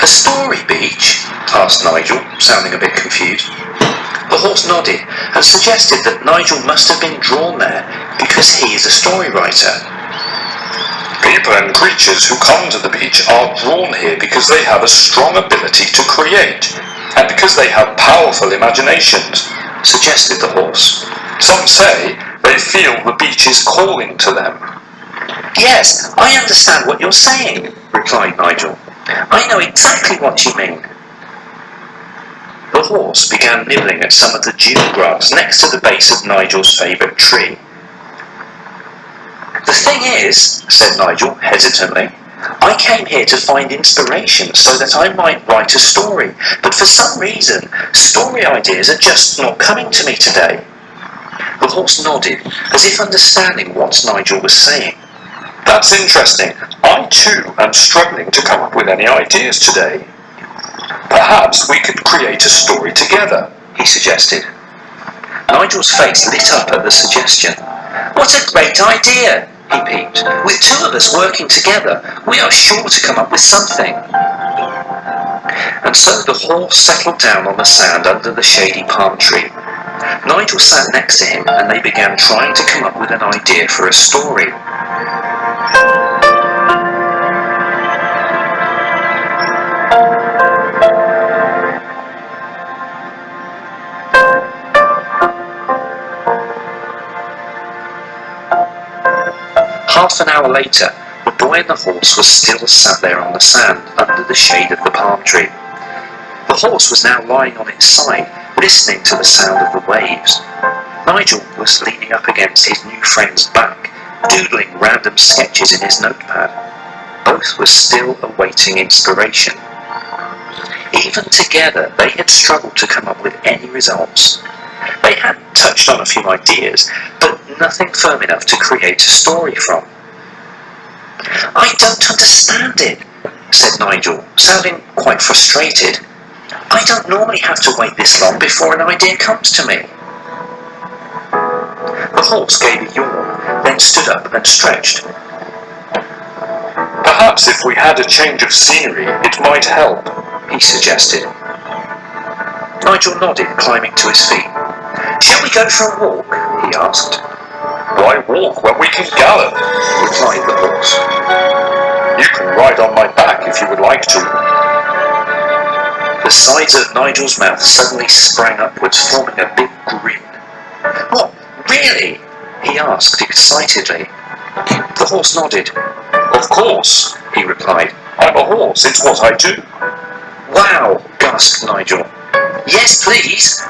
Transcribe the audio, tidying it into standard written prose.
"A story, Beach?" asked Nigel, sounding a bit confused. The horse nodded and suggested that Nigel must have been drawn there because he is a story writer. People and creatures who come to the beach are drawn here because they have a strong ability to create, and because they have powerful imaginations, suggested the horse. Some say they feel the beach is calling to them. "Yes, I understand what you're saying," replied Nigel. "I know exactly what you mean." The horse began nibbling at some of the dune grass next to the base of Nigel's favourite tree. "The thing is," said Nigel hesitantly, "I came here to find inspiration so that I might write a story, but for some reason, story ideas are just not coming to me today." The horse nodded, as if understanding what Nigel was saying. "That's interesting. I too am struggling to come up with any ideas today. Perhaps we could create a story together," he suggested. Nigel's face lit up at the suggestion. "What a great idea!" he peeped. "With two of us working together, we are sure to come up with something." And so the horse settled down on the sand under the shady palm tree. Nigel sat next to him and they began trying to come up with an idea for a story. Half an hour later, the boy and the horse were still sat there on the sand under the shade of the palm tree. The horse was now lying on its side, listening to the sound of the waves. Nigel was leaning up against his new friend's back, doodling random sketches in his notepad. Both were still awaiting inspiration. Even together, they had struggled to come up with any results. They had touched on a few ideas, but nothing firm enough to create a story from. "I don't understand it," said Nigel, sounding quite frustrated. "I don't normally have to wait this long before an idea comes to me." The horse gave a yawn, then stood up and stretched. "Perhaps if we had a change of scenery, it might help," he suggested. Nigel nodded, climbing to his feet. "Shall we go for a walk?" he asked. "Why walk when we can gallop?" replied the horse. "You can ride on my back if you would like to." The sides of Nigel's mouth suddenly sprang upwards, forming a big grin. "What, really?" he asked excitedly. The horse nodded. "Of course," he replied. "I'm a horse, it's what I do." "Wow," gasped Nigel. "Yes, please."